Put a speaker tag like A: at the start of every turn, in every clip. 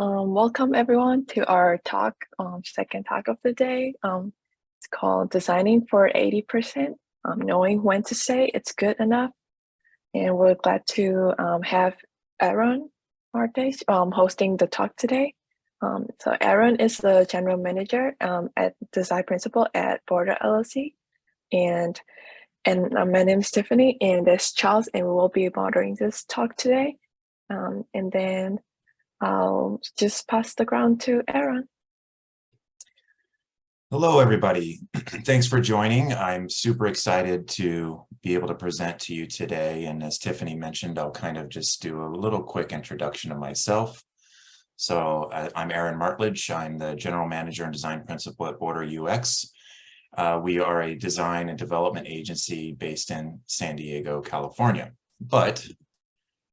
A: Welcome everyone to our talk, second talk of the day. It's called Designing for 80%, Knowing When to Say It's Good Enough. And we're glad to have Aaron Martlage hosting the talk today. So Aaron is the General Manager at Design Principal at Border LLC. And my name is Tiffany, and there's Charles, and we will be moderating this talk today. And then I'll just pass the ground to Aaron.
B: Hello, everybody. Thanks for joining. I'm super excited to be able to present to you today. And as Tiffany mentioned, I'll kind of just do a little quick introduction of myself. So I'm Aaron Martlage. I'm the General Manager and Design Principal at Border UX. We are a design and development agency based in San Diego, California. But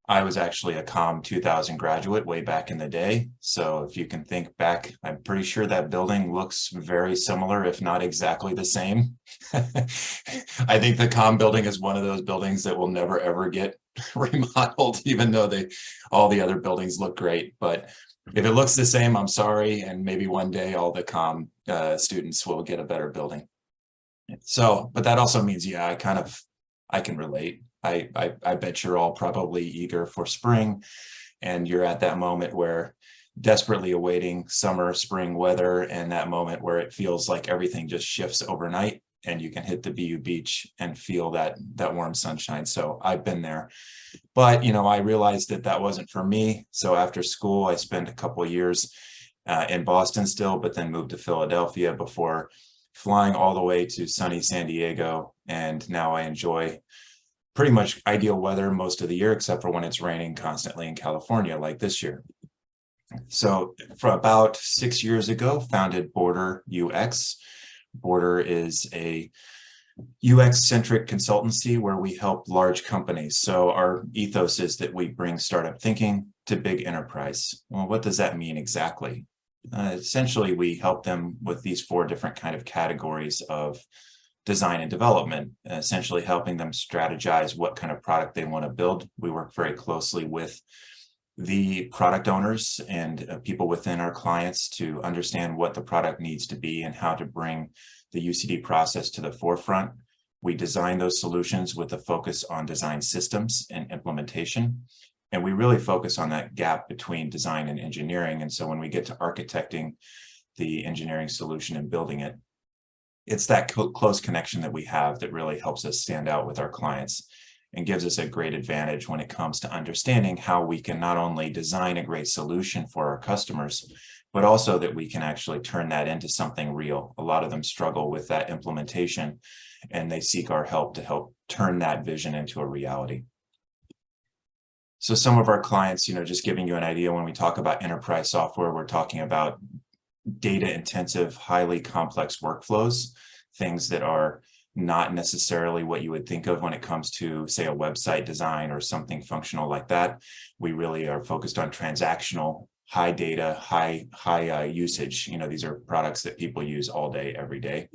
B: I was actually a COM 2000 graduate way back in the day. So if you can think back, I'm pretty sure that building looks very similar, if not exactly the same. I think the COM building is one of those buildings that will never, ever get remodeled, even though all the other buildings look great. But if it looks the same, I'm sorry. And maybe one day all the COM students will get a better building. So, but that also means, yeah, I can relate. I bet you're all probably eager for spring, and you're at that moment where desperately awaiting summer, spring weather, and that moment where it feels like everything just shifts overnight and you can hit the BU beach and feel that warm sunshine. So I've been there, but I realized that wasn't for me. So after school, I spent a couple of years in Boston still, but then moved to Philadelphia before flying all the way to sunny San Diego. And now I enjoy pretty much ideal weather most of the year, except for when it's raining constantly in California, like this year. So for about 6 years ago, founded Border UX. Border is a UX-centric consultancy where we help large companies. So our ethos is that we bring startup thinking to big enterprise. Well, what does that mean exactly? Essentially, we help them with these 4 different kind of categories of design and development, essentially helping them strategize what kind of product they want to build. We work very closely with the product owners and people within our clients to understand what the product needs to be and how to bring the UCD process to the forefront. We design those solutions with a focus on design systems and implementation. And we really focus on that gap between design and engineering. And so when we get to architecting the engineering solution and building it, it's that close connection that we have that really helps us stand out with our clients and gives us a great advantage when it comes to understanding how we can not only design a great solution for our customers, but also that we can actually turn that into something real. A lot of them struggle with that implementation, and they seek our help to help turn that vision into a reality. So some of our clients, just giving you an idea, when we talk about enterprise software, we're talking about data intensive, highly complex workflows, things that are not necessarily what you would think of when it comes to, say, a website design or something functional like that. We really are focused on transactional, high data, high usage. These are products that people use all day, every day.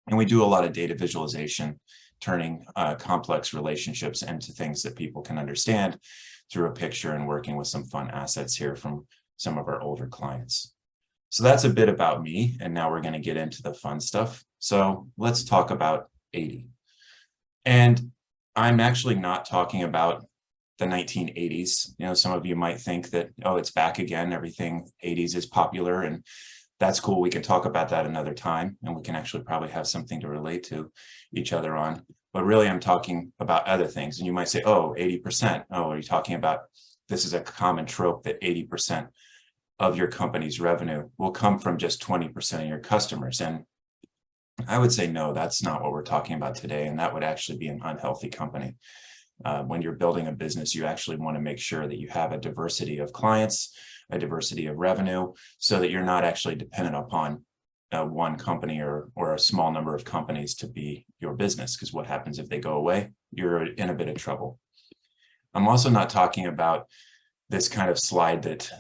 B: And we do a lot of data visualization, turning complex relationships into things that people can understand through a picture, and working with some fun assets here from some of our older clients. So that's a bit about me, and now we're going to get into the fun stuff. So let's talk about 80. And I'm actually not talking about the 1980s. Some of you might think that, oh, it's back again, everything 80s is popular, and that's cool. We can talk about that another time, and we can actually probably have something to relate to each other on. But really, I'm talking about other things. And you might say, oh, 80%. Oh, are you talking about, this is a common trope that 80% of your company's revenue will come from just 20% of your customers. And I would say, no, that's not what we're talking about today. And that would actually be an unhealthy company. When you're building a business, you actually want to make sure that you have a diversity of clients, a diversity of revenue, so that you're not actually dependent upon one company or a small number of companies to be your business. Because what happens if they go away? You're in a bit of trouble. I'm also not talking about this kind of slide that,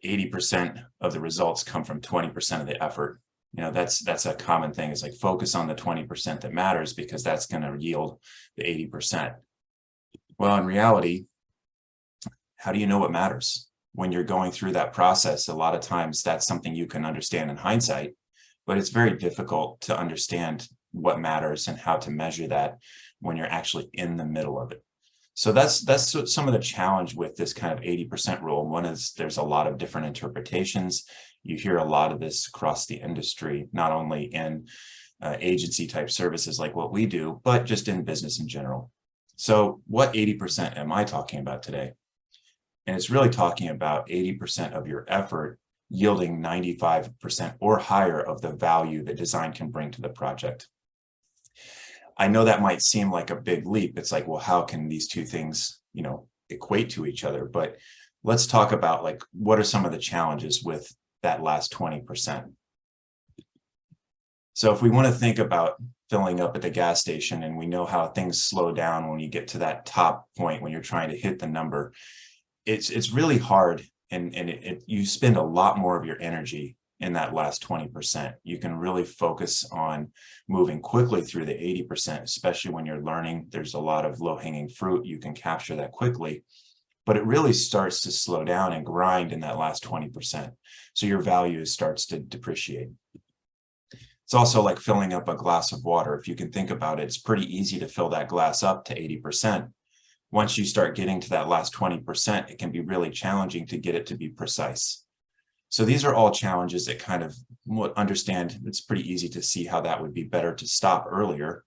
B: 80% of the results come from 20% of the effort. That's a common thing. It's like, focus on the 20% that matters, because that's going to yield the 80%. Well, in reality, how do you know what matters? when you're going through that process, a lot of times that's something you can understand in hindsight, but it's very difficult to understand what matters and how to measure that when you're actually in the middle of it. So that's some of the challenge with this kind of 80% rule. One is there's a lot of different interpretations. You hear a lot of this across the industry, not only in agency type services like what we do, but just in business in general. So what 80% am I talking about today? And it's really talking about 80% of your effort yielding 95% or higher of the value that design can bring to the project. I know that might seem like a big leap. It's like, well, how can these two things, equate to each other? But let's talk about like, what are some of the challenges with that last 20%? So if we want to think about filling up at the gas station, and we know how things slow down when you get to that top point, when you're trying to hit the number, it's really hard. And you spend a lot more of your energy in that last 20%. You can really focus on moving quickly through the 80%, especially when you're learning. There's a lot of low-hanging fruit. You can capture that quickly, but it really starts to slow down and grind in that last 20%. So your value starts to depreciate. It's also like filling up a glass of water. If you can think about it, it's pretty easy to fill that glass up to 80%. Once you start getting to that last 20%, it can be really challenging to get it to be precise. So these are all challenges that kind of understand. It's pretty easy to see how that would be better to stop earlier.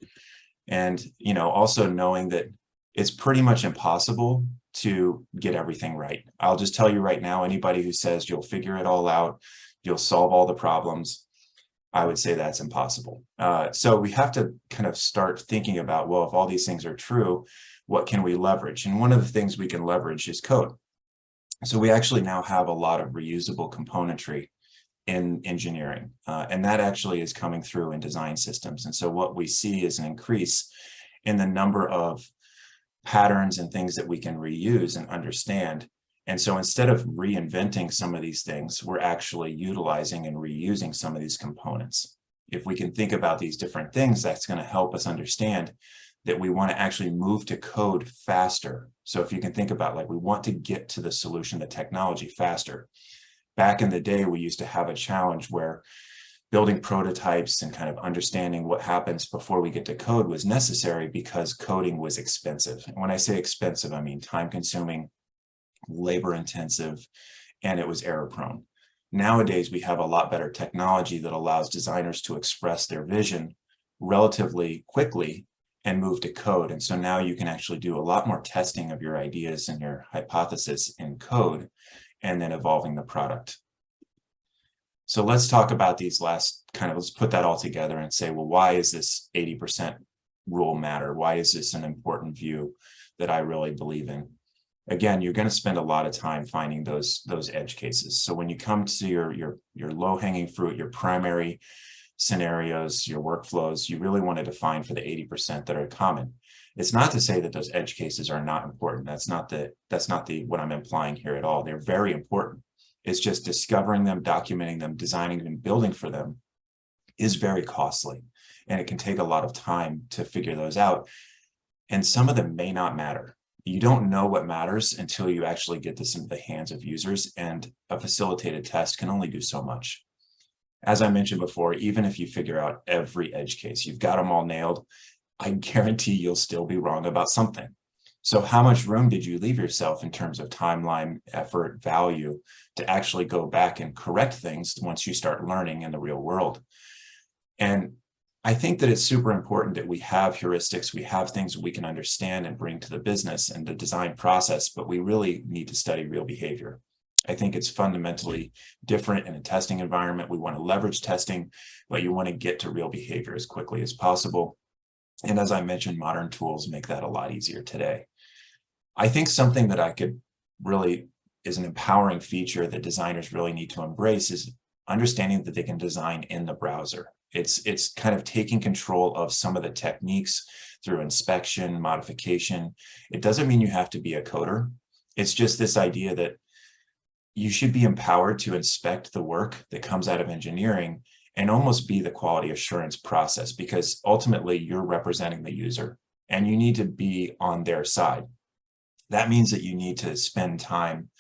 B: And, also knowing that it's pretty much impossible to get everything right. I'll just tell you right now, anybody who says you'll figure it all out, you'll solve all the problems, I would say that's impossible. So we have to kind of start thinking about, well, if all these things are true, what can we leverage? And one of the things we can leverage is code. So we actually now have a lot of reusable componentry in engineering, and that actually is coming through in design systems. And so what we see is an increase in the number of patterns and things that we can reuse and understand. And so instead of reinventing some of these things, we're actually utilizing and reusing some of these components. If we can think about these different things, that's going to help us understand that we want to actually move to code faster. So if you can think about, like, we want to get to the solution, the technology faster. Back in the day, we used to have a challenge where building prototypes and kind of understanding what happens before we get to code was necessary because coding was expensive. And when I say expensive, I mean time consuming, labor intensive, and it was error prone. Nowadays, we have a lot better technology that allows designers to express their vision relatively quickly and move to code. And so now you can actually do a lot more testing of your ideas and your hypothesis in code, and then evolving the product. So let's talk about these let's put that all together and say, well, why is this 80% rule matter? Why is this an important view that I really believe in? Again, you're going to spend a lot of time finding those edge cases. So when you come to your low-hanging fruit, your primary scenarios, your workflows, you really want to define for the 80% that are common. It's not to say that those edge cases are not important. That's not what I'm implying here at all. They're very important. It's just discovering them, documenting them, designing them, building for them is very costly. And it can take a lot of time to figure those out. And some of them may not matter. You don't know what matters until you actually get this into the hands of users, and a facilitated test can only do so much. As I mentioned before, even if you figure out every edge case, you've got them all nailed, I guarantee you'll still be wrong about something. So how much room did you leave yourself in terms of timeline, effort, value to actually go back and correct things once you start learning in the real world? And I think that it's super important that we have heuristics, we have things that we can understand and bring to the business and the design process, but we really need to study real behavior. I think it's fundamentally different in a testing environment. We want to leverage testing, but you want to get to real behavior as quickly as possible. And as I mentioned, modern tools make that a lot easier today. I think something that I could really is an empowering feature that designers really need to embrace is understanding that they can design in the browser. It's kind of taking control of some of the techniques through inspection, modification. It doesn't mean you have to be a coder. It's just this idea that you should be empowered to inspect the work that comes out of engineering and almost be the quality assurance process, because ultimately you're representing the user and you need to be on their side. That means that you need to spend time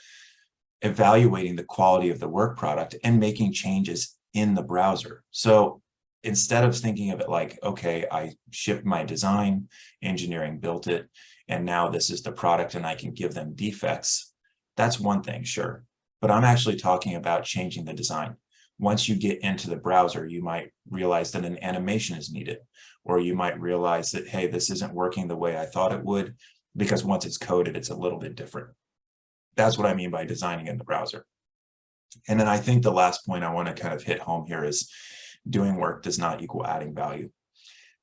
B: evaluating the quality of the work product and making changes in the browser. So instead of thinking of it like, okay, I shipped my design, engineering built it, and now this is the product and I can give them defects, that's one thing, sure. But I'm actually talking about changing the design. Once you get into the browser, you might realize that an animation is needed, or you might realize that, hey, this isn't working the way I thought it would, because once it's coded, it's a little bit different. That's what I mean by designing in the browser. And then I think the last point I want to kind of hit home here is doing work does not equal adding value.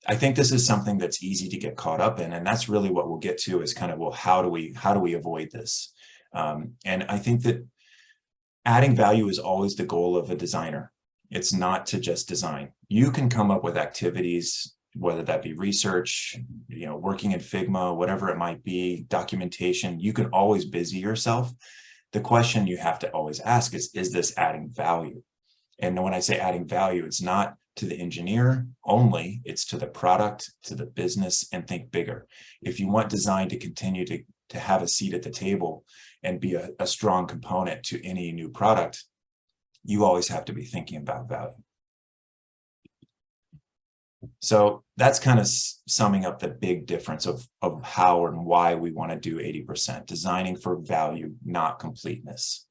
B: I think this is something that's easy to get caught up in, and that's really what we'll get to is kind of, well, how do we avoid this? And I think that adding value is always the goal of a designer. It's not to just design. You can come up with activities, whether that be research, working in Figma, whatever it might be, documentation. You can always busy yourself. The question you have to always ask is this adding value? And when I say adding value, it's not to the engineer only, it's to the product, to the business, and think bigger. If you want design to continue to have a seat at the table and be a strong component to any new product, you always have to be thinking about value. So that's kind of summing up the big difference of how and why we want to do 80%, designing for value, not completeness.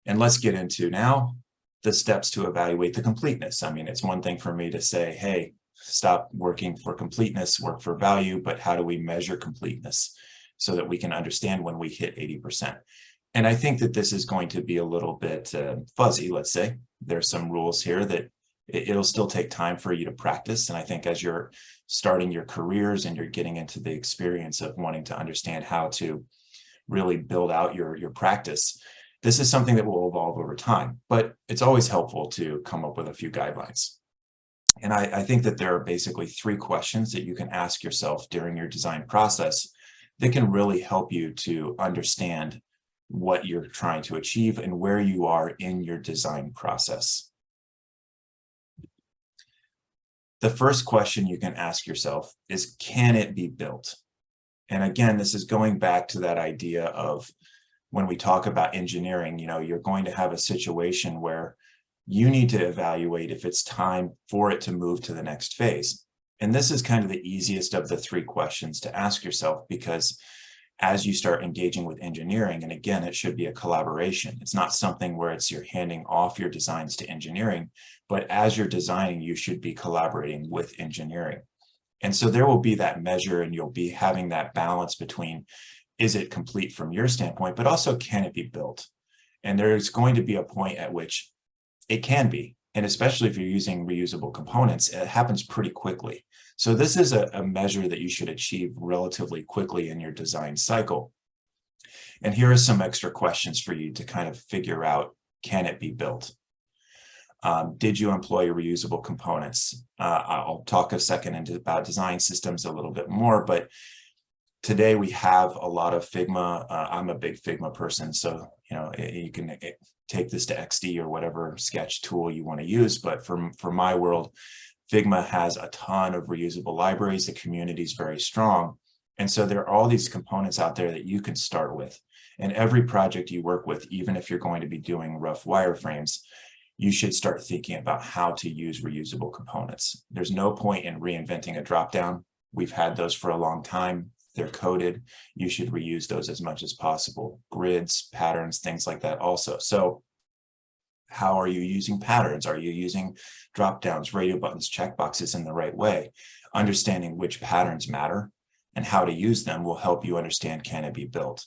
B: And let's get into now the steps to evaluate the completeness. I mean, it's one thing for me to say, hey, stop working for completeness, work for value, but how do we measure completeness so that we can understand when we hit 80%? And I think that this is going to be a little bit fuzzy, let's say. There's some rules here that it'll still take time for you to practice. And I think as you're starting your careers and you're getting into the experience of wanting to understand how to really build out your practice, this is something that will evolve over time, but it's always helpful to come up with a few guidelines. And I think that there are basically 3 questions that you can ask yourself during your design process that can really help you to understand what you're trying to achieve and where you are in your design process. The first question you can ask yourself is, can it be built? And again, this is going back to that idea of when we talk about engineering, you're going to have a situation where you need to evaluate if it's time for it to move to the next phase. And this is kind of the easiest of the 3 questions to ask yourself, because as you start engaging with engineering, and again, it should be a collaboration. It's not something where you're handing off your designs to engineering, but as you're designing, you should be collaborating with engineering. And so there will be that measure, and you'll be having that balance between, is it complete from your standpoint, but also can it be built? And there's going to be a point at which it can be. And especially if you're using reusable components, it happens pretty quickly. So this is a measure that you should achieve relatively quickly in your design cycle. And here are some extra questions for you to kind of figure out, can it be built? Did you employ reusable components? I'll talk a second about design systems a little bit more, but today we have a lot of Figma. I'm a big Figma person, so you can take this to XD or whatever sketch tool you want to use. But for my world, Figma has a ton of reusable libraries. The community is very strong. And so there are all these components out there that you can start with. And every project you work with, even if you're going to be doing rough wireframes, you should start thinking about how to use reusable components. There's no point in reinventing a dropdown. We've had those for a long time. They're coded. You should reuse those as much as possible. Grids, patterns, things like that also. So how are you using patterns? Are you using dropdowns, radio buttons, checkboxes in the right way? Understanding which patterns matter and how to use them will help you understand, can it be built?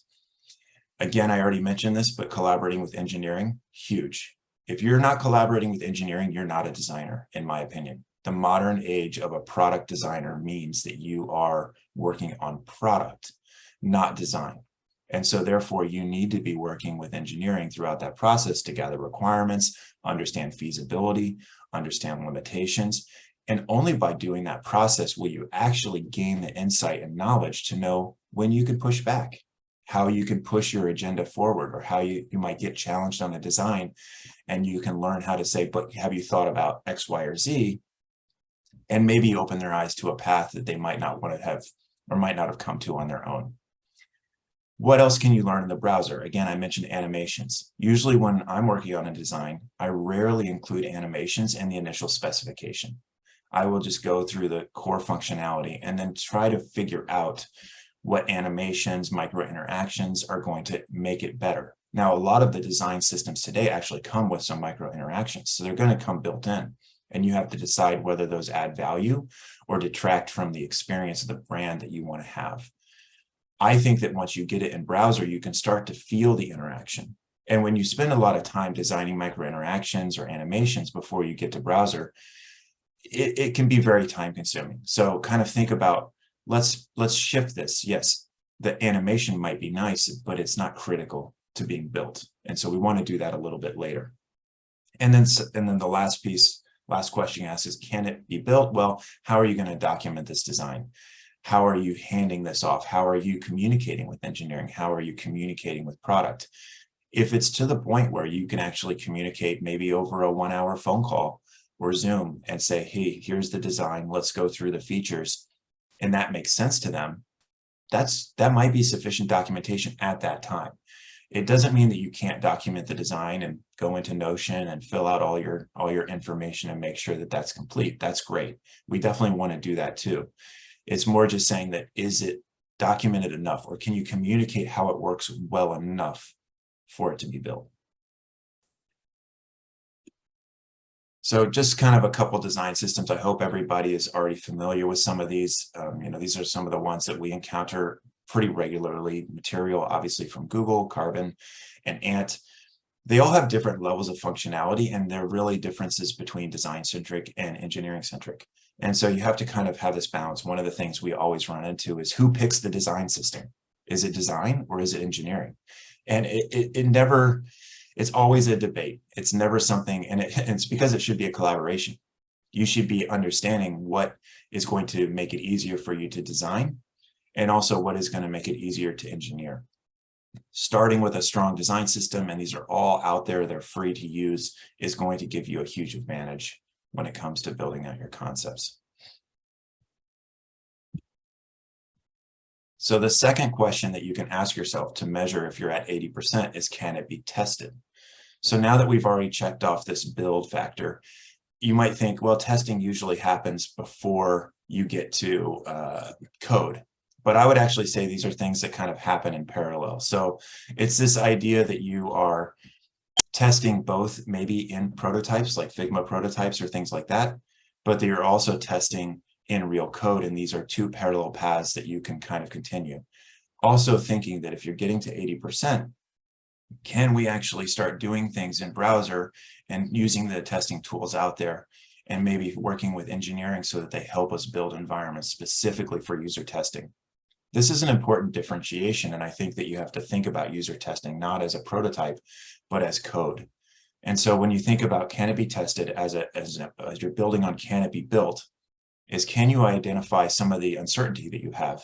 B: Again, I already mentioned this, but collaborating with engineering, huge. If you're not collaborating with engineering, you're not a designer, in my opinion. The modern age of a product designer means that you are working on product, not design. And so therefore, you need to be working with engineering throughout that process to gather requirements, understand feasibility, understand limitations. And only by doing that process will you actually gain the insight and knowledge to know when you can push back, how you can push your agenda forward, or how you might get challenged on a design. And you can learn how to say, but have you thought about X, Y, or Z? And maybe open their eyes to a path that they might not want to have or might not have come to on their own. What else can you learn in the browser? Again, I mentioned animations. Usually when I'm working on a design, I rarely include animations in the initial specification. I will just go through the core functionality and then try to figure out what animations, micro interactions are going to make it better. Now, a lot of the design systems today actually come with some micro interactions, so they're going to come built in, and you have to decide whether those add value or detract from the experience of the brand that you want to have. I think that once you get it in browser, you can start to feel the interaction. And when you spend a lot of time designing micro interactions or animations before you get to browser, it can be very time consuming. So kind of think about, let's shift this. Yes, the animation might be nice, but it's not critical to being built. And so we want to do that a little bit later. And then the last question asked is, can it be built? Well, how are you going to document this design? How are you handing this off? How are you communicating with engineering? How are you communicating with product? If it's to the point where you can actually communicate maybe over a 1-hour phone call or Zoom and say, hey, here's the design, let's go through the features, and that makes sense to them, that might be sufficient documentation at that time. It doesn't mean that you can't document the design and go into Notion and fill out all your information and make sure that that's complete. That's great. We definitely want to do that too. It's more just saying that, is it documented enough, or can you communicate how it works well enough for it to be built? So just kind of a couple design systems. I hope everybody is already familiar with some of these. These are some of the ones that we encounter pretty regularly. Material, obviously from Google, Carbon, and Ant. They all have different levels of functionality, and there are really differences between design-centric and engineering-centric. And so you have to kind of have this balance. One of the things we always run into is, who picks the design system? Is it design or is it engineering? And it's always a debate. It's never something, and it's because it should be a collaboration. You should be understanding what is going to make it easier for you to design, and also what is going to make it easier to engineer. Starting with a strong design system, and these are all out there, they're free to use, is going to give you a huge advantage when it comes to building out your concepts. So the second question that you can ask yourself to measure if you're at 80% is, can it be tested? So now that we've already checked off this build factor, you might think, well, testing usually happens before you get to code. But I would actually say these are things that kind of happen in parallel. So it's this idea that you are testing both maybe in prototypes like Figma prototypes or things like that, but that you're also testing in real code. And these are two parallel paths that you can kind of continue. Also thinking that if you're getting to 80%, can we actually start doing things in browser and using the testing tools out there, and maybe working with engineering so that they help us build environments specifically for user testing? This is an important differentiation, and I think that you have to think about user testing not as a prototype, but as code. And so when you think about, can it be tested as you're building on can it be built, is, can you identify some of the uncertainty that you have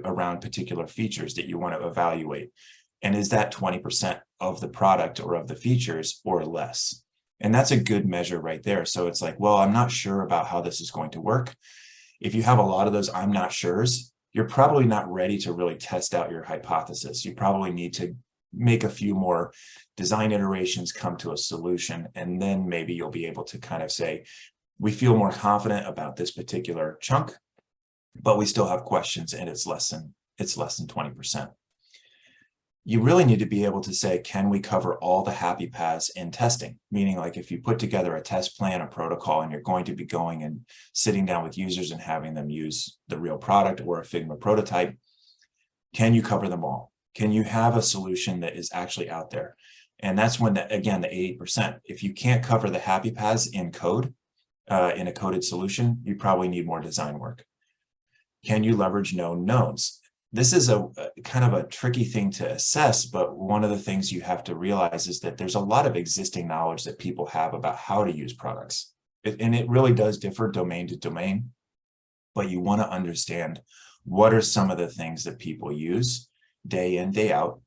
B: around particular features that you want to evaluate? And is that 20% of the product or of the features or less? And that's a good measure right there. So it's like, well, I'm not sure about how this is going to work. If you have a lot of those I'm not sures, you're probably not ready to really test out your hypothesis. You probably need to make a few more design iterations, come to a solution, and then maybe you'll be able to kind of say, we feel more confident about this particular chunk, but we still have questions, and it's less than 20%. You really need to be able to say, can we cover all the happy paths in testing? Meaning, like, if you put together a test plan, a protocol, and you're going to be going and sitting down with users and having them use the real product or a Figma prototype, can you cover them all? Can you have a solution that is actually out there? And that's when, again, the 80%. If you can't cover the happy paths in code, in a coded solution, you probably need more design work. Can you leverage known knowns? This is a kind of a tricky thing to assess, but one of the things you have to realize is that there's a lot of existing knowledge that people have about how to use products. And it really does differ domain to domain, but you want to understand what are some of the things that people use day in, day out,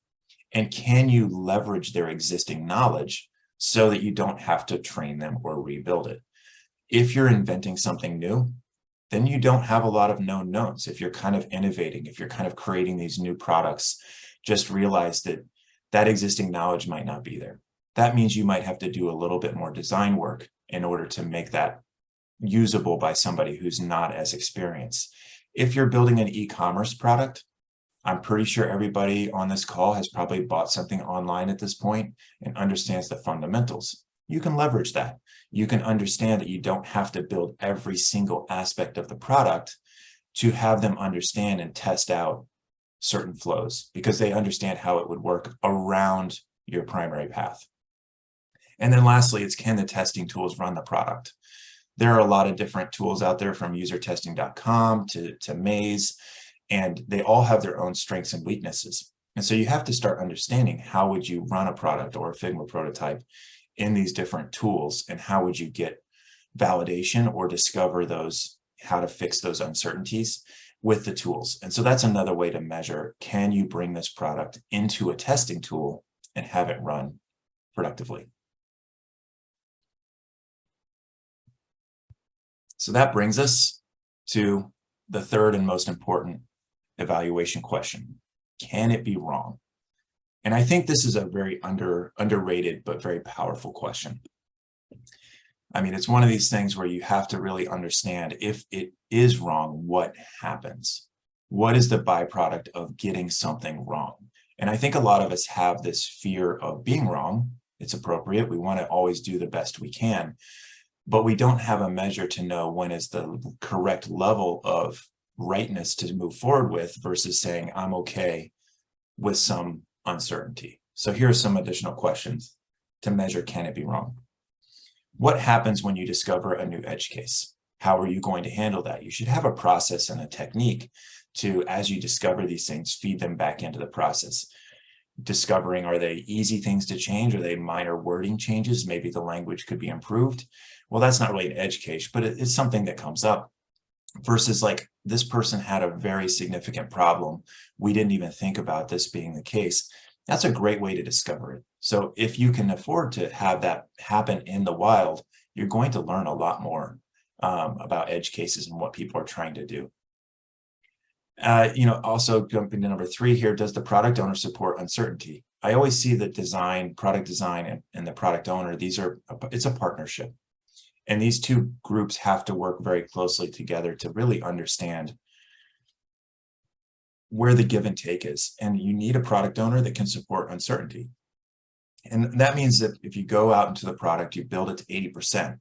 B: and can you leverage their existing knowledge so that you don't have to train them or rebuild it? If you're inventing something new, then you don't have a lot of known knowns. If you're kind of innovating, if you're kind of creating these new products, just realize that that existing knowledge might not be there. That means you might have to do a little bit more design work in order to make that usable by somebody who's not as experienced. If you're building an e-commerce product, I'm pretty sure everybody on this call has probably bought something online at this point and understands the fundamentals. You can leverage that. You can understand that you don't have to build every single aspect of the product to have them understand and test out certain flows, because they understand how it would work around your primary path. And then lastly, it's, can the testing tools run the product? There are a lot of different tools out there, from usertesting.com to Maze, and they all have their own strengths and weaknesses. And so you have to start understanding, how would you run a product or a Figma prototype in these different tools, and how would you get validation or discover those, how to fix those uncertainties with the tools. And so that's another way to measure, can you bring this product into a testing tool and have it run productively? So that brings us to the third and most important evaluation question. Can it be wrong? And I think this is a very underrated but very powerful question. I mean, it's one of these things where you have to really understand, if it is wrong, what happens? What is the byproduct of getting something wrong? And I think a lot of us have this fear of being wrong. It's appropriate. We want to always do the best we can, but we don't have a measure to know when is the correct level of rightness to move forward with, versus saying, I'm okay with some uncertainty. So here are some additional questions to measure, can it be wrong? What happens when you discover a new edge case? How are you going to handle that? You should have a process and a technique to, as you discover these things, feed them back into the process. Discovering, are they easy things to change? Are they minor wording changes? Maybe the language could be improved. Well, that's not really an edge case, but it's something that comes up. Versus like, this person had a very significant problem. We didn't even think about this being the case. That's a great way to discover it. So if you can afford to have that happen in the wild, you're going to learn a lot more about edge cases and what people are trying to do. Also jumping to number 3 here, does the product owner support uncertainty? I always see that product design and the product owner, it's a partnership. And these two groups have to work very closely together to really understand where the give and take is. And you need a product owner that can support uncertainty. And that means that if you go out into the product, you build it to 80%,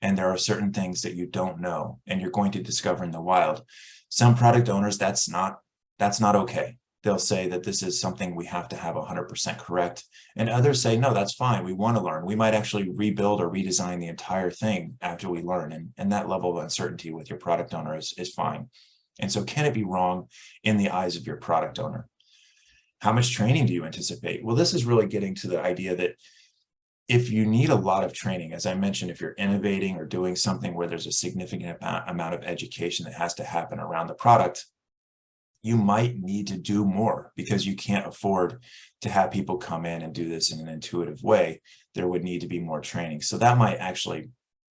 B: and there are certain things that you don't know and you're going to discover in the wild. Some product owners, that's not okay. They'll say that this is something we have to have 100% correct. And others say, no, that's fine. We want to learn. We might actually rebuild or redesign the entire thing after we learn. And that level of uncertainty with your product owner is fine. And so, can it be wrong in the eyes of your product owner? How much training do you anticipate? Well, this is really getting to the idea that if you need a lot of training, as I mentioned, if you're innovating or doing something where there's a significant amount of education that has to happen around the product, you might need to do more, because you can't afford to have people come in and do this in an intuitive way. There would need to be more training. So that might actually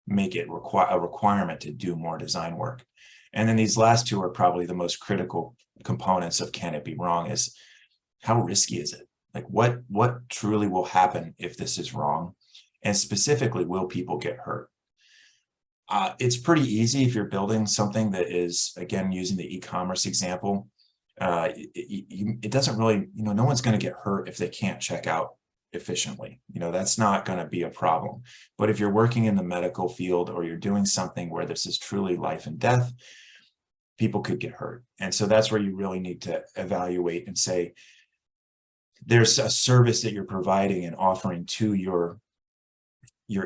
B: make it a requirement to do more design work. And then these last two are probably the most critical components of can it be wrong, is how risky is it? Like what truly will happen if this is wrong? And specifically, will people get hurt? It's pretty easy if you're building something that is, again, using the e-commerce example. It doesn't really, no one's going to get hurt if they can't check out efficiently. That's not going to be a problem. But if you're working in the medical field, or you're doing something where this is truly life and death, people could get hurt. And so that's where you really need to evaluate and say, there's a service that you're providing and offering to your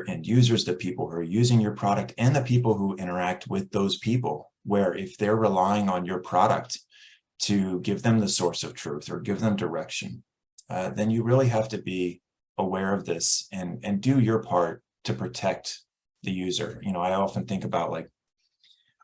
B: end users, the people who are using your product, and the people who interact with those people, where if they're relying on your product to give them the source of truth or give them direction, then you really have to be aware of this and do your part to protect the user. I often think about, like,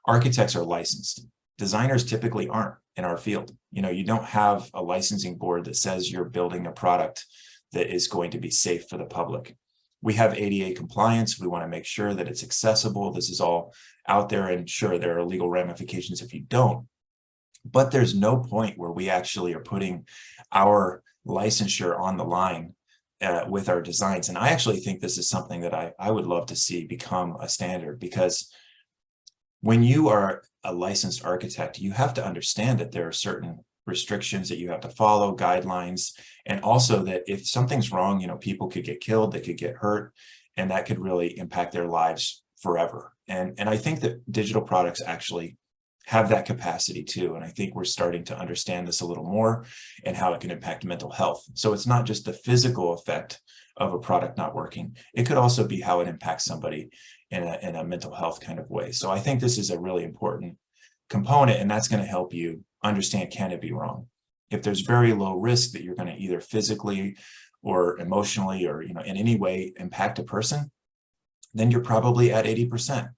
B: architects are licensed. Designers typically aren't in our field. You don't have a licensing board that says you're building a product that is going to be safe for the public. We have ADA compliance. We want to make sure that it's accessible. This is all out there, and sure, there are legal ramifications if you don't. but there's no point where we actually are putting our licensure on the line with our designs. And I actually think this is something that I would love to see become a standard, because when you are a licensed architect, you have to understand that there are certain restrictions that you have to follow, guidelines, and also that if something's wrong, you know, people could get killed, they could get hurt, and that could really impact their lives forever. And I think that digital products actually have that capacity too. And I think we're starting to understand this a little more and how it can impact mental health. So it's not just the physical effect of a product not working. It could also be how it impacts somebody in a mental health kind of way. So I think this is a really important component, and that's going to help you understand, can it be wrong? If there's very low risk that you're going to either physically or emotionally or, you know, in any way impact a person, then you're probably at 80%.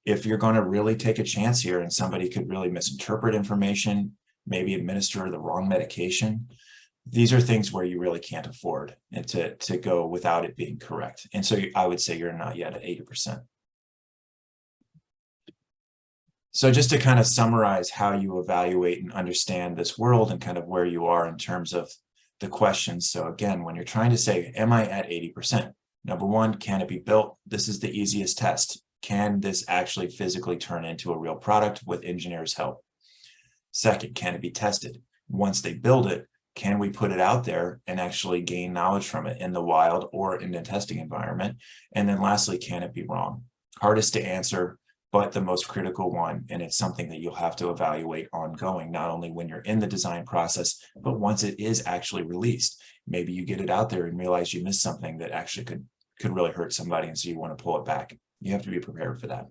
B: If you're going to really take a chance here and somebody could really misinterpret information, maybe administer the wrong medication, these are things where you really can't afford and to go without it being correct. And so I would say you're not yet at 80%. So just to kind of summarize how you evaluate and understand this world and kind of where you are in terms of the questions. So again, when you're trying to say, am I at 80%? Number one, can it be built? This is the easiest test. Can this actually physically turn into a real product with engineers' help? Second, can it be tested? Once they build it, can we put it out there and actually gain knowledge from it in the wild or in a testing environment? And then lastly, can it be wrong? Hardest to answer, but the most critical one. And it's something that you'll have to evaluate ongoing, not only when you're in the design process, but once it is actually released. Maybe you get it out there and realize you missed something that actually could really hurt somebody, and so you want to pull it back. You have to be prepared for that.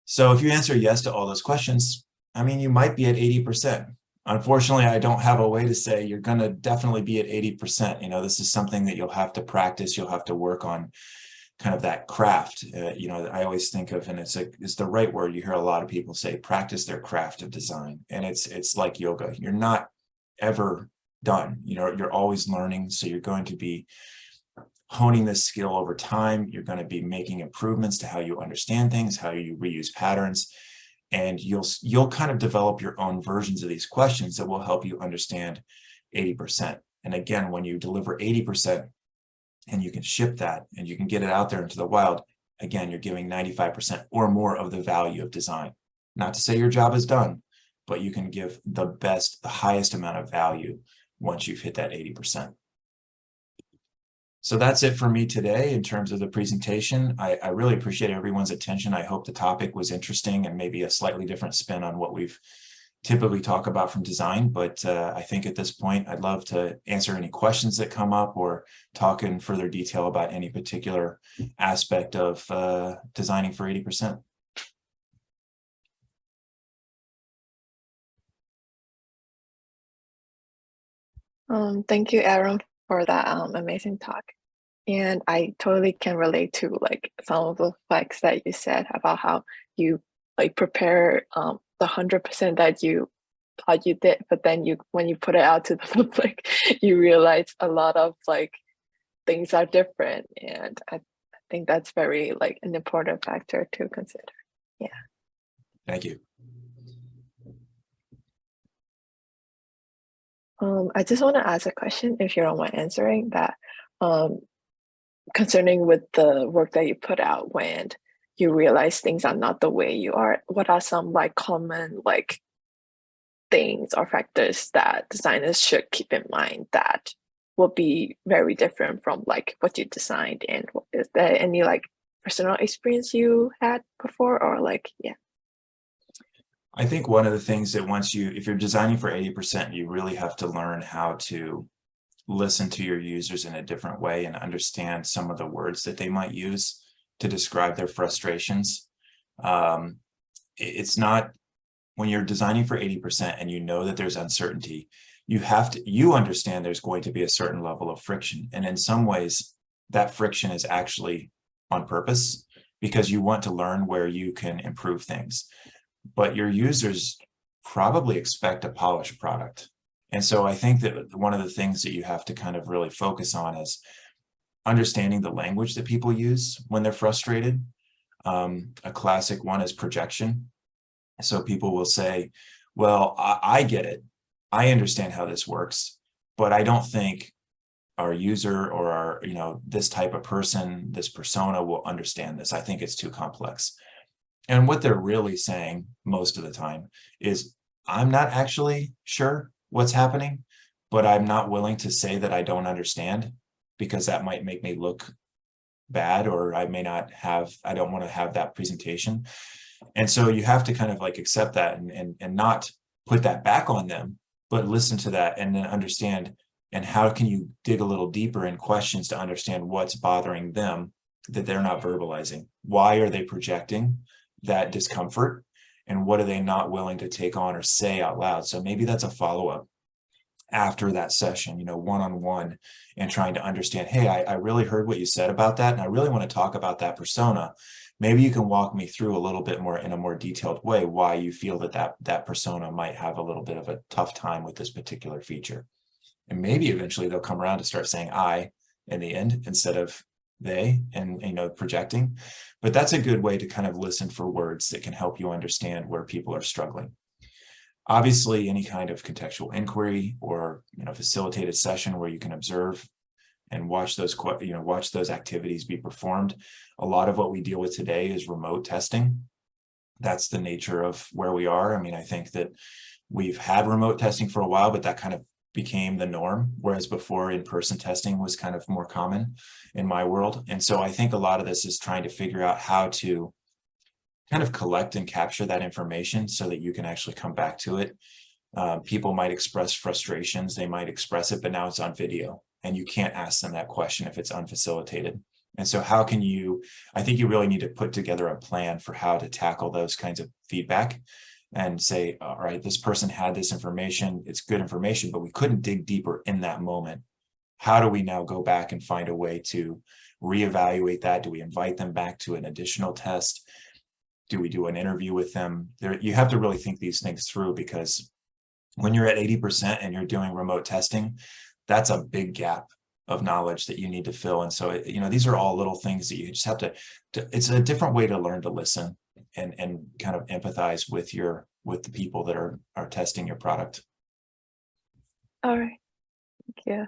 B: So if you answer yes to all those questions, I mean, you might be at 80%. Unfortunately, I don't have a way to say you're going to definitely be at 80%. You know, this is something that you'll have to practice. You'll have to work on kind of that craft. You know, I always think of, and it's the right word. You hear a lot of people say, practice their craft of design. And it's like yoga. You're not ever done. You know, you're always learning. So you're going to be honing this skill over time. You're going to be making improvements to how you understand things, how you reuse patterns, and you'll kind of develop your own versions of these questions that will help you understand 80%. And again, when you deliver 80% and you can ship that and you can get it out there into the wild, again, you're giving 95% or more of the value of design. Not to say your job is done, but you can give the best, the highest amount of value once you've hit that 80%. So that's it for me today in terms of the presentation. I really appreciate everyone's attention. I hope the topic was interesting and maybe a slightly different spin on what we've typically talk about from design. But I think at this point, I'd love to answer any questions that come up or talk in further detail about any particular aspect of designing for 80%.
A: Thank you, Aaron, for that amazing talk. And I totally can relate to like some of the facts that you said about how you like prepare the 100% that you thought you did, but then when you put it out to the public, you realize a lot of like things are different. And I think that's very like an important factor to consider. Yeah.
B: Thank you.
A: I just want to ask a question, if you don't mind answering that, concerning with the work that you put out when you realize things are not the way you are. What are some like common like things or factors that designers should keep in mind that will be very different from like what you designed? And is there any like personal experience you had before, or like, yeah?
B: I think one of the things that if you're designing for 80%, you really have to learn how to listen to your users in a different way and understand some of the words that they might use to describe their frustrations. It's not, when you're designing for 80% and you know that there's uncertainty, you understand there's going to be a certain level of friction. And in some ways, that friction is actually on purpose because you want to learn where you can improve things. But your users probably expect a polished product. And so I think that one of the things that you have to kind of really focus on is understanding the language that people use when they're frustrated. A classic one is projection. So people will say, well, I get it. I understand how this works, but I don't think our user or our, this type of person, this persona will understand this. I think it's too complex. And what they're really saying most of the time is, I'm not actually sure what's happening, but I'm not willing to say that I don't understand, because that might make me look bad, or I don't want to have that presentation. And so you have to kind of like accept that and not put that back on them, but listen to that and then understand. And how can you dig a little deeper in questions to understand what's bothering them that they're not verbalizing? Why are they projecting that discomfort? And what are they not willing to take on or say out loud? So maybe that's a follow-up after that session, one-on-one, and trying to understand, hey, I really heard what you said about that, and I really want to talk about that persona. Maybe you can walk me through a little bit more in a more detailed way why you feel that persona might have a little bit of a tough time with this particular feature. And maybe eventually they'll come around to start saying I in the end instead of they, and projecting. But that's a good way to kind of listen for words that can help you understand where people are struggling. Obviously, any kind of contextual inquiry or facilitated session where you can observe and watch those activities be performed. A lot of what we deal with today is remote testing. That's the nature of where we are. I mean, I think that we've had remote testing for a while, but that kind of became the norm, whereas before in-person testing was kind of more common in my world. And so I think a lot of this is trying to figure out how to kind of collect and capture that information so that you can actually come back to it. People might express frustrations, they might express it, but now it's on video and you can't ask them that question if it's unfacilitated. And so I think you really need to put together a plan for how to tackle those kinds of feedback and say, all right, this person had this information, it's good information, but we couldn't dig deeper in that moment. How do we now go back and find a way to reevaluate that? Do we invite them back to an additional test? Do we do an interview with them? You have to really think these things through, because when you're at 80% and you're doing remote testing, that's a big gap of knowledge that you need to fill. And so, these are all little things that you just have to it's a different way to learn to listen and kind of empathize with the people that are testing your product.
A: All right, thank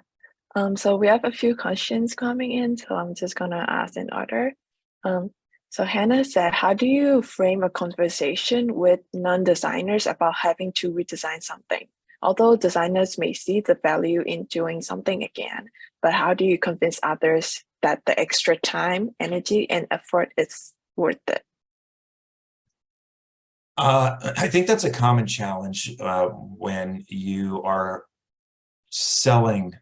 A: you. So we have a few questions coming in, so I'm just gonna ask in order. So Hannah said, how do you frame a conversation with non-designers about having to redesign something? Although designers may see the value in doing something again, but how do you convince others that the extra time, energy, and effort is worth it?
B: I think that's a common challenge when you are selling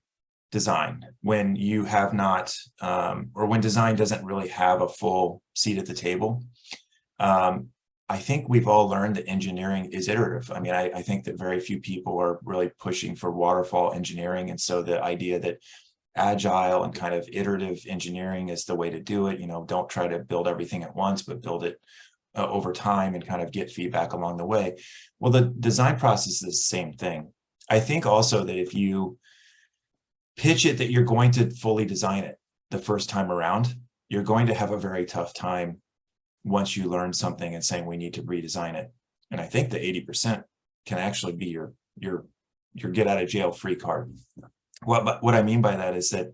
B: design, when you have not, or when design doesn't really have a full seat at the table. I think we've all learned that engineering is iterative. I mean, I think that very few people are really pushing for waterfall engineering. And so the idea that agile and kind of iterative engineering is the way to do it, don't try to build everything at once, but build it over time and kind of get feedback along the way. Well, the design process is the same thing. I think also that if you pitch it that you're going to fully design it the first time around, you're going to have a very tough time once you learn something and saying we need to redesign it. And I think the 80% can actually be your get out of jail free card. What I mean by that is that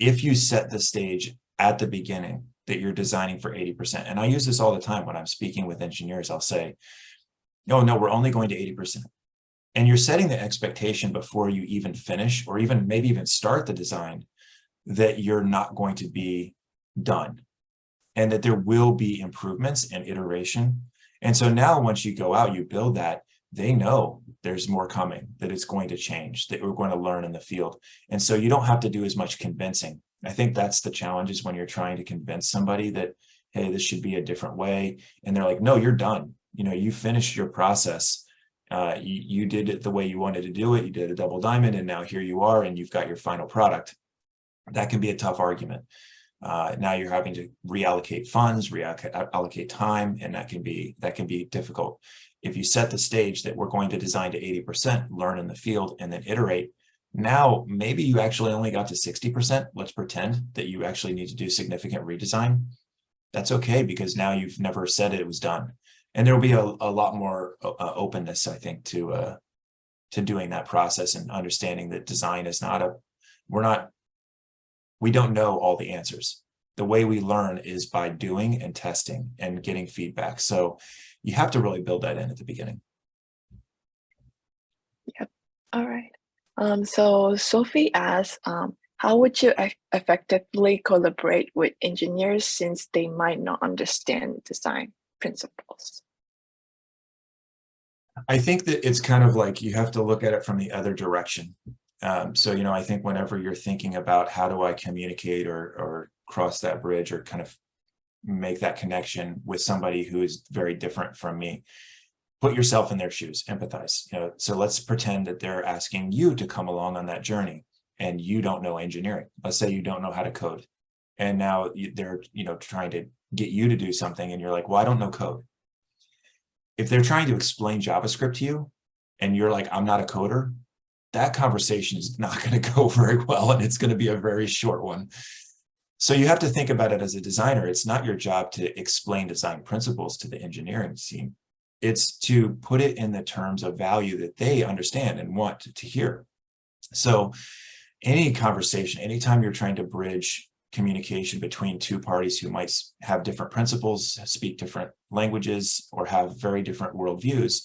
B: if you set the stage at the beginning that you're designing for 80%, and I use this all the time when I'm speaking with engineers, I'll say, no, we're only going to 80%. And you're setting the expectation before you even finish, or even maybe even start the design, that you're not going to be done and that there will be improvements and iteration. And so now once you go out, you build that, they know there's more coming, that it's going to change, that we're going to learn in the field. And so you don't have to do as much convincing. I think that's the challenge, is when you're trying to convince somebody that, hey, this should be a different way. And they're like, no, you're done. You finished your process. You did it the way you wanted to do it. You did a double diamond, and now here you are, and you've got your final product. That can be a tough argument. Now you're having to reallocate funds, reallocate time, and that can be difficult. If you set the stage that we're going to design to 80%, learn in the field, and then iterate, now maybe you actually only got to 60%. Let's pretend that you actually need to do significant redesign. That's okay, because now you've never said it was done. And there'll be a lot more openness, I think, to doing that process and understanding that design is we don't know all the answers. The way we learn is by doing and testing and getting feedback. So you have to really build that in at the beginning.
A: Yep. All right. So Sophie asks, how would you effectively collaborate with engineers since they might not understand design principles?
B: I think that it's kind of like you have to look at it from the other direction. So, I think whenever you're thinking about how do I communicate or cross that bridge or kind of make that connection with somebody who is very different from me, put yourself in their shoes, empathize. So let's pretend that they're asking you to come along on that journey and you don't know engineering. Let's say you don't know how to code. And now they're, trying to get you to do something and you're like, well, I don't know code. If they're trying to explain JavaScript to you and you're like, I'm not a coder, that conversation is not going to go very well and it's going to be a very short one. So you have to think about it as a designer. It's not your job to explain design principles to the engineering team. It's to put it in the terms of value that they understand and want to hear. So any conversation, anytime you're trying to bridge communication between two parties who might have different principles, speak different languages, or have very different worldviews,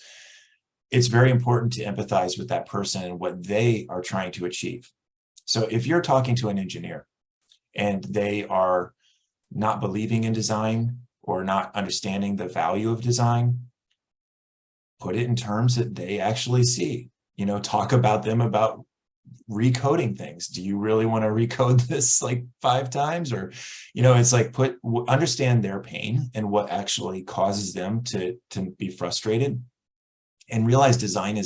B: it's very important to empathize with that person and what they are trying to achieve. So if you're talking to an engineer and they are not believing in design or not understanding the value of design, put it in terms that they actually see. Talk about them about recoding things. Do you really want to recode this like 5 times? Or, it's like understand their pain and what actually causes them to be frustrated, and realize design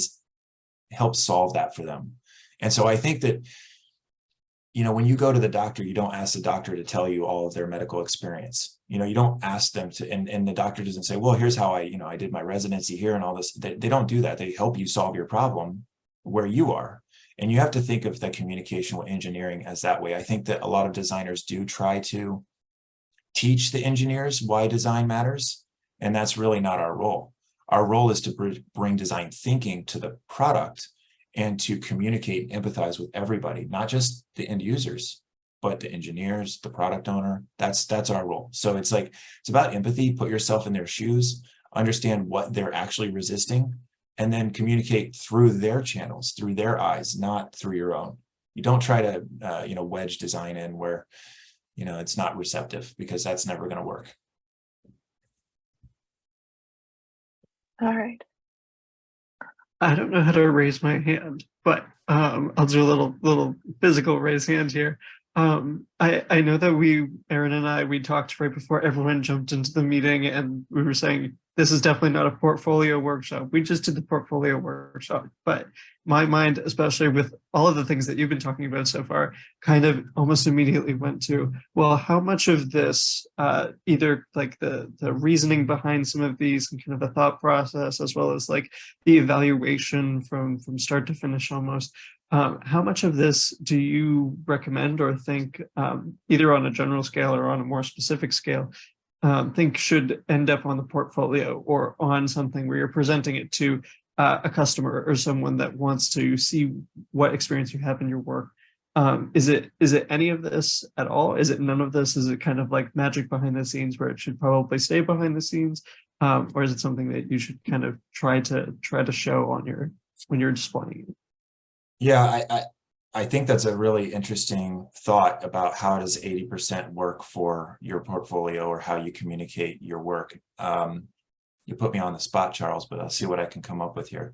B: helps solve that for them. And so I think that, when you go to the doctor, you don't ask the doctor to tell you all of their medical experience. You don't ask them to, and the doctor doesn't say, well, here's how I did my residency here and all this. They don't do that. They help you solve your problem where you are. And you have to think of the communication with engineering as that way. I think that a lot of designers do try to teach the engineers why design matters. And that's really not our role. Our role is to bring design thinking to the product and to communicate and empathize with everybody, not just the end users, but the engineers, the product owner. That's our role. So it's about empathy. Put yourself in their shoes, understand what they're actually resisting, and then communicate through their channels, through their eyes, not through your own. You don't try to, wedge design in where, it's not receptive, because that's never going to work.
A: All right.
C: I don't know how to raise my hand, but I'll do a little physical raise hand here. I know that Aaron and I, we talked right before everyone jumped into the meeting, and we were saying, this is definitely not a portfolio workshop. We just did the portfolio workshop, but my mind, especially with all of the things that you've been talking about so far, kind of almost immediately went to, well, how much of this, either like the reasoning behind some of these and kind of the thought process, as well as like the evaluation from start to finish almost, how much of this do you recommend or think, either on a general scale or on a more specific scale, think should end up on the portfolio or on something where you're presenting it to a customer or someone that wants to see what experience you have in your work? Is it any of this at all? Is it none of this? Is it kind of like magic behind the scenes where it should probably stay behind the scenes? Or is it something that you should kind of try to show on when you're displaying it?
B: Yeah, I think that's a really interesting thought about how does 80% work for your portfolio or how you communicate your work. You put me on the spot, Charles, but I'll see what I can come up with here.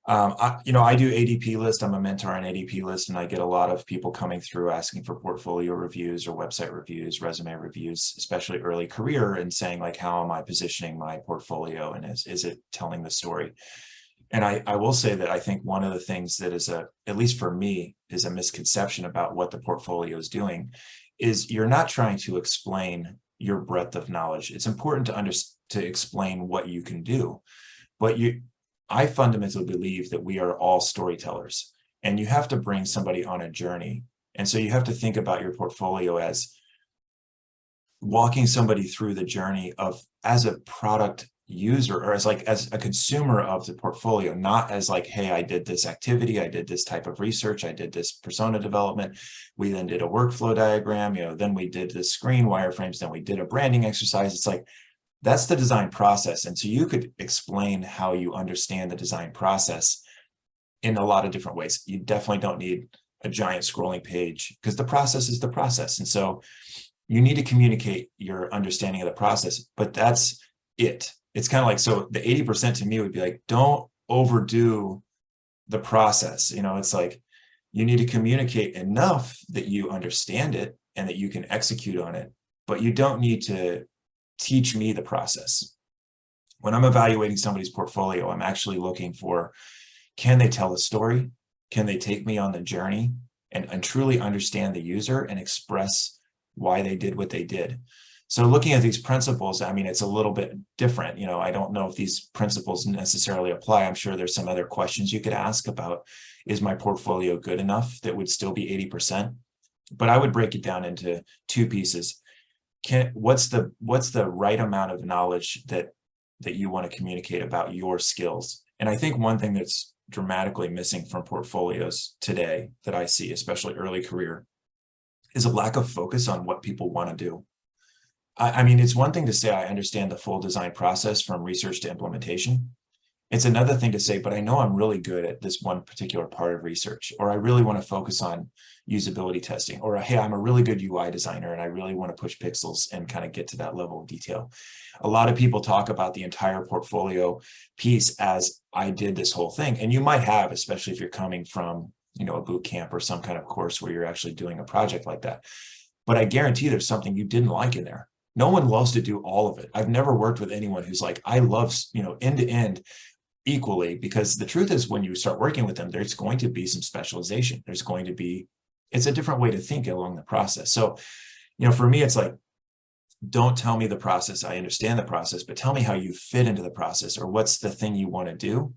B: I do ADP list. I'm a mentor on ADP list, and I get a lot of people coming through asking for portfolio reviews or website reviews, resume reviews, especially early career, and saying like, how am I positioning my portfolio, and is it telling the story? And I will say that I think one of the things that is at least for me, is a misconception about what the portfolio is doing is you're not trying to explain your breadth of knowledge. It's important to explain what you can do, but I fundamentally believe that we are all storytellers, and you have to bring somebody on a journey. And so you have to think about your portfolio as walking somebody through the journey of, as a product user, or as a consumer of the portfolio, not as like, hey, I did this activity, I did this type of research, I did this persona development, we then did a workflow diagram, then we did the screen wireframes, then we did a branding exercise. It's like, that's the design process. And so you could explain how you understand the design process in a lot of different ways. You definitely don't need a giant scrolling page, because the process is the process. And so you need to communicate your understanding of the process, but that's it. It's kind of like, so the 80% to me would be like, don't overdo the process. It's like, you need to communicate enough that you understand it and that you can execute on it, but you don't need to teach me the process. When I'm evaluating somebody's portfolio, I'm actually looking for, can they tell a story? Can they take me on the journey and truly understand the user and express why they did what they did? So looking at these principles, I mean, it's a little bit different. I don't know if these principles necessarily apply. I'm sure there's some other questions you could ask about, is my portfolio good enough that would still be 80%? But I would break it down into two pieces. What's the right amount of knowledge that you want to communicate about your skills? And I think one thing that's dramatically missing from portfolios today that I see, especially early career, is a lack of focus on what people want to do. I mean, it's one thing to say, I understand the full design process from research to implementation. It's another thing to say, but I know I'm really good at this one particular part of research, or I really want to focus on usability testing, or hey, I'm a really good UI designer and I really want to push pixels and kind of get to that level of detail. A lot of people talk about the entire portfolio piece as, I did this whole thing. And you might have, especially if you're coming from, a boot camp or some kind of course where you're actually doing a project like that. But I guarantee there's something you didn't like in there. No one loves to do all of it. I've never worked with anyone who's like, I love, end to end equally, because the truth is, when you start working with them, there's going to be some specialization. It's a different way to think along the process. So, for me, it's like, don't tell me the process. I understand the process, but tell me how you fit into the process, or what's the thing you want to do.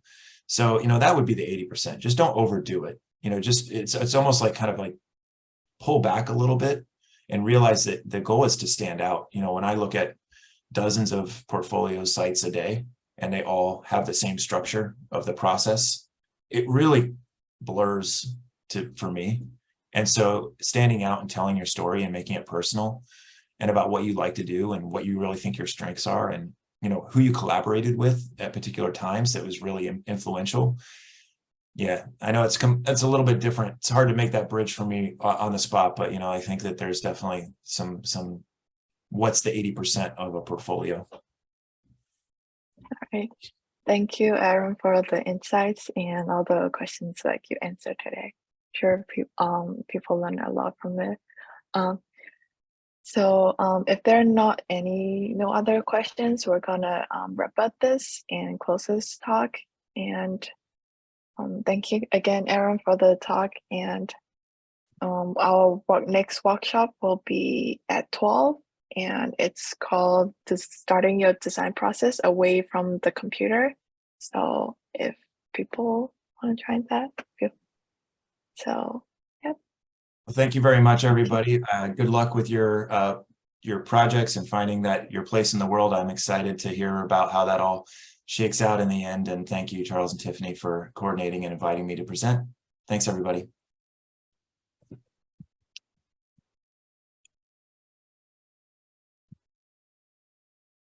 B: So, that would be the 80%. Just don't overdo it. It's almost like kind of like pull back a little bit and realize that the goal is to stand out. When I look at dozens of portfolio sites a day and they all have the same structure of the process, it really blurs for me. And so standing out and telling your story and making it personal and about what you like to do and what you really think your strengths are, and who you collaborated with at particular times that was really influential. Yeah, I know it's a little bit different. It's hard to make that bridge for me on the spot, but I think that there's definitely some what's the 80% of a portfolio.
A: All right. Thank you, Aaron, for the insights and all the questions that you answered today. Sure, people learn a lot from it. So if there are no other questions, we're gonna wrap up this and close this talk. And thank you again, Aaron, for the talk. And our next workshop will be at 12, and it's called Starting Your Design Process Away from the Computer. So if people want to try that, so yeah.
B: Well, thank you very much, everybody. Good luck with your projects and finding your place in the world. I'm excited to hear about how that all shakes out in the end. And thank you, Charles and Tiffany, for coordinating and inviting me to present. Thanks, everybody.